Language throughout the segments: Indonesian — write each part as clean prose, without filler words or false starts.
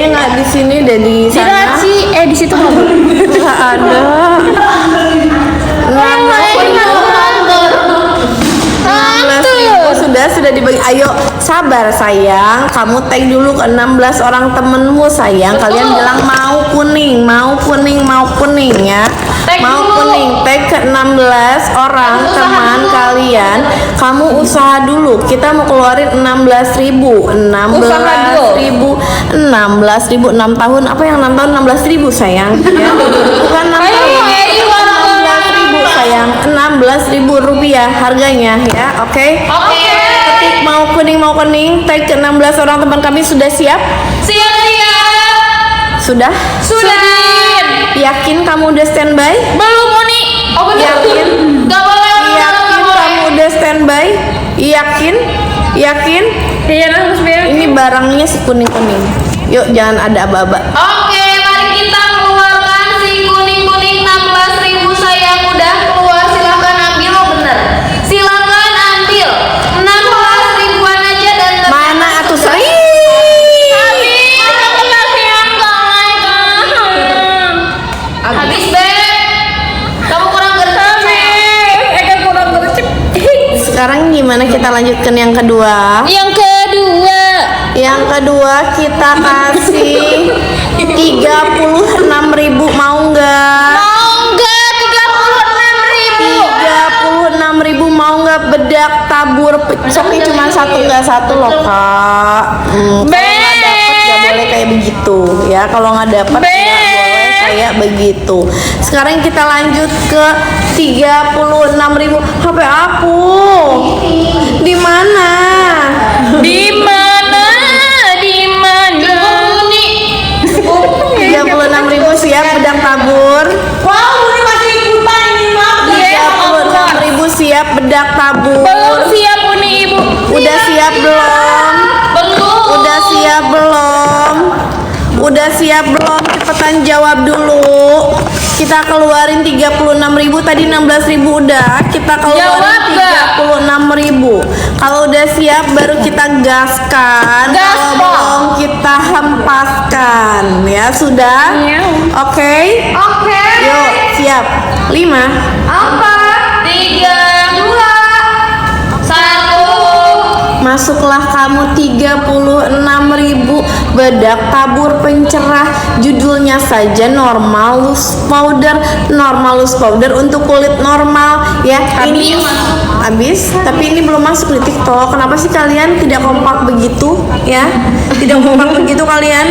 Kayaknya nggak di sini deh, di Di sana. Raci, di situ nggak boleh. Nggak ada. Sudah dibagi. Ayo sabar sayang, kamu tag dulu ke 16 orang temenmu sayang. Kalian bilang mau kuning ya. Mau kuning, tag ke 16 orang teman kalian. Kamu usaha dulu. Kita mau keluarin 16.000 6 tahun. Apa yang 6 tahun? 16.000 sayang ya. Bukan 6 tahun. 16.000 sayang. 16.000 rupiah harganya ya. Oke. Ketik mau kuning, tag ke 16 orang teman kami. Sudah siap? Sudah? Yakin kamu udah standby? Belum Moni. Yakin? Gak boleh. Yakin kamu udah standby? Yakin? Iya, harus biar. Ini barangnya si kuning. Yuk, jangan ada aba-aba. Oke, mari kita keluarkan si kuning 16.000 sayang. Udah keluar, silahkan ambil. Oh bener, silahkan ambil 16 ribuan aja dan Mana atuh Sri? habis Beb. Kamu kurang gercep. Sekarang gimana kita lanjutkan yang kedua? Yang kedua kita kasih 36.000, mau nggak? 36.000 mau nggak? Bedak tabur pecoknya cuma satu, nggak satu loh kak. Kalau nggak dapet nggak boleh kayak begitu ya. Kalau nggak dapet nggak boleh kayak begitu. Sekarang kita lanjut ke 36.000. HP aku di mana? 36.000 siap bedak tabur. Wow, ini masih ikutan ini mah. 36.000 siap bedak tabur. Belum siap Uni Ibu. Udah siap belum? Belum. Udah siap belum? Cepetan jawab dulu. Kita keluarin 36.000, tadi 16.000 udah. Kita keluarin 36.000. Kalau udah siap baru kita gaskan. Kalau belum kita hempaskan. Ya sudah? Oke. Yuk, siap. 5. Apa? 3, 2, 1. Masuklah kamu 36.000 bedak tabur pencerah. Judulnya saja normal loose powder untuk kulit normal ya. Ini habis, tapi ini belum masuk di TikTok. Kenapa sih kalian tidak kompak begitu ya? Tidak kompak begitu kalian?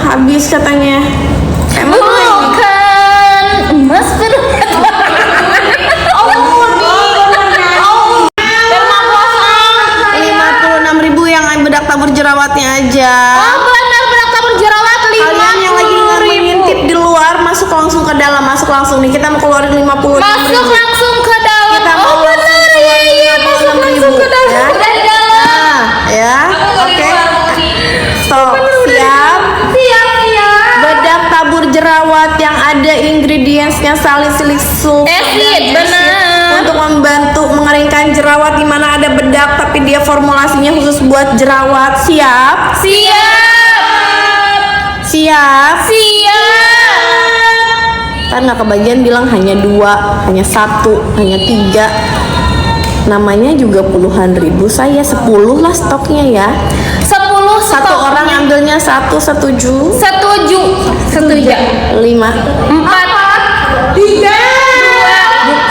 Habis katanya. Emang Bukan emas bener. 56.000 yang bedak tabur jerawatnya aja. Benar bedak tabur jerawat 50. Kalian yang lagi ngintip di luar masuk langsung ke dalam, masuk langsung nih. Kita mau keluarin 56.000. Masuk langsung ke dalam. Kita mau benar iya masuk langsung ke dalam. Ya. Udah di dalam. Ya, oke. Stop. Siap. Bedak tabur jerawat yang ada ingredientsnya salicylic Acid, benar. untuk membantu mengeringkan jerawat, di mana ada bedak tapi dia formulasinya khusus buat jerawat. Siap? Kan nggak kebagian bilang hanya 2, hanya 1, hanya 3. Namanya juga puluhan ribu. Saya 10 lah stoknya ya. 10 Satu orang ambilnya 1, setuju? 7 5. 4 3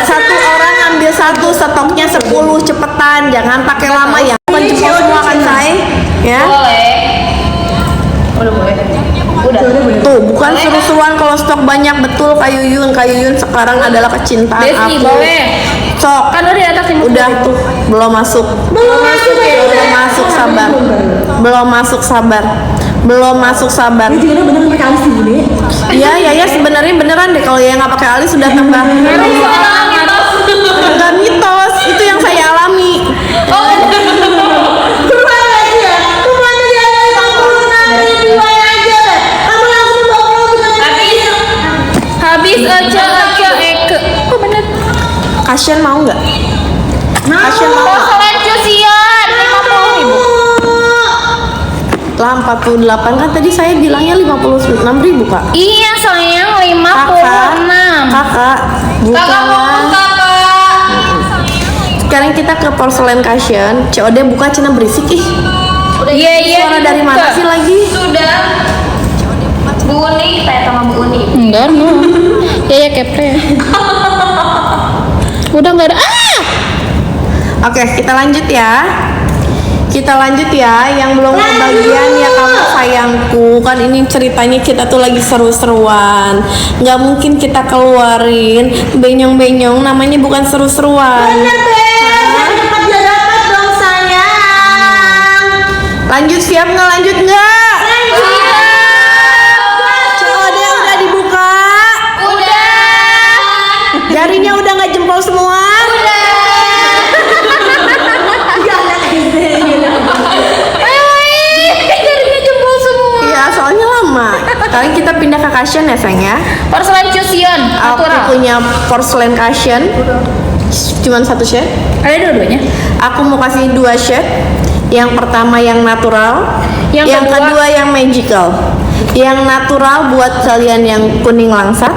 Satu orang ambil 1, stoknya 10. Cepetan, jangan pakai lama ya. Bukan jempol semua kan saya ya. Tuh, bukan seru-seruan kalau stok banyak. Betul Kak Yuyun sekarang adalah kecintaan aku. Sok. Kan udah diatasin. Udah tuh, belum masuk, sabar. Iya sebenarnya beneran deh, kalau yang nggak pakai alis sudah tambah. Enggak mitos, itu yang saya alami. Habis aja Eke. Oh bener. Kasian mau nggak? Kasian mau nggak? Kalian cucian 50.000. Lah 48 kan tadi saya bilangnya 56.000 Kak. Iya sayang, 56. Kakak Kakak bukanlah. kakak. Sekarang kita ke porcelain cushion. COD buka cina berisik ih. Iya. Suara dari mana sih lagi? Sudah. Bu Uni, tanya sama Bu Uni. Enggak mau. Ya kepre. Udah nggak ada. Oke, kita lanjut ya. Yang belum kebagian ya kamu sayangku. Kan ini ceritanya kita tuh lagi seru-seruan. Nggak mungkin kita keluarin benyong-benyong. Namanya bukan seru-seruan. Lanjut siap nggak? Lanjut nggak? COD udah dibuka. Udah. Jarinya udah nggak jempol semua. Jarinya jempol semua. Iya, soalnya lama. Sekarang kita pindah ke cushion ya sayang ya. Porcelain cushion Aku natural. punya porcelain cushion. Cuman satu shade. Ada dua-duanya. Aku mau kasih 2 shade. Yang pertama yang natural, Yang kedua- kedua yang magical. Yang natural buat kalian yang kuning langsat,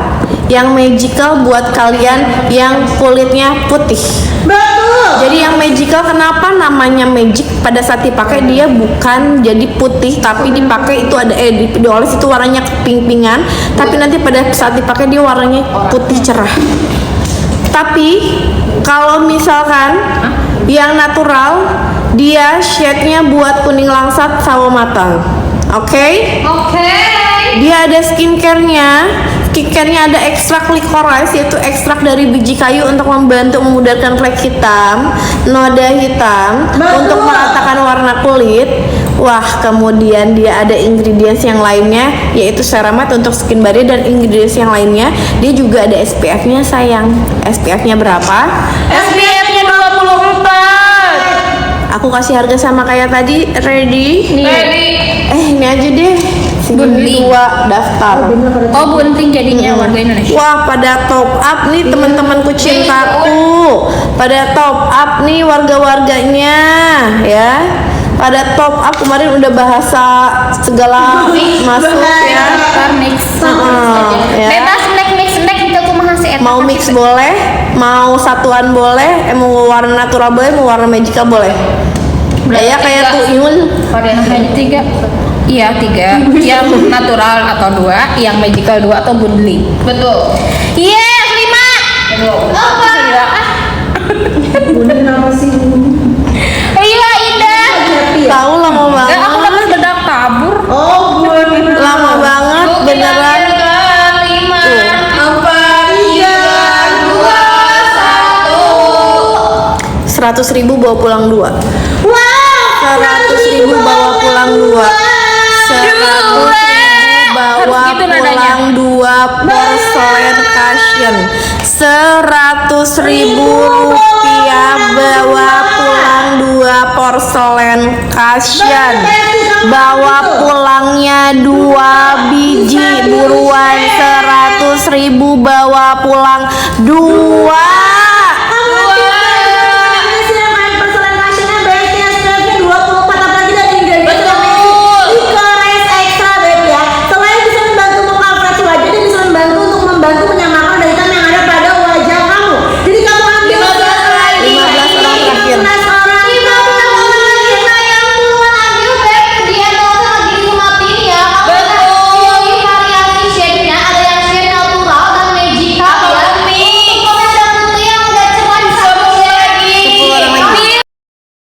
yang magical buat kalian yang kulitnya putih. Betul. Jadi yang magical kenapa namanya magic? Pada saat dipakai dia bukan jadi putih tapi dipakai itu ada dioles itu warnanya keping-pingan, tapi nanti pada saat dipakai dia warnanya putih cerah. Tapi kalau misalkan yang natural dia shade-nya buat kuning langsat sawo matang. Oke? Oke. Dia ada skincare-nya. Skincare-nya ada ekstrak licorice yaitu ekstrak dari biji kayu untuk membantu memudahkan flek hitam, noda hitam, untuk meratakan warna kulit. Wah, kemudian dia ada ingredients yang lainnya yaitu ceramide untuk skin barrier dan ingredients yang lainnya. Dia juga ada SPF-nya sayang. SPF-nya berapa? SPF-nya 24. Aku kasih harga sama kayak tadi. Ready? Ready. Ini aja deh. Segini 2 daftar. Oh bunting jadinya warga Indonesia. Wah, pada top up nih teman-temanku cintaku. Pada top up nih warga-warganya ya. Pada top up kemarin udah bahasa segala masuk ya. Mix. ya. Bebas mix kita kumaha si eta. Mau mix boleh, mau satuan boleh, mau warna natural boleh, mau warna magical boleh. Ya kayak tuh Iul. Varian 3. Iya 3. Yang natural atau 2, yang magical 2 atau bundling. Betul. Yes 5. Apa? Bunda kenapa sih? Iya Indah. Tahu lama Enggak, aku banget. dapat bedak tabur. Oh, Bunda. Lama banget beneran. 5. Apa? 100.000 bawa pulang 2. 100.000 bawa pulang 2. 100.000 bawa Harus gitu nadanya. pulang 2 porcelain cushion. 100.000 rupiah bawa pulang 2 porcelain cushion. Bawa pulangnya 2 biji buruan. 100.000 bawa pulang 2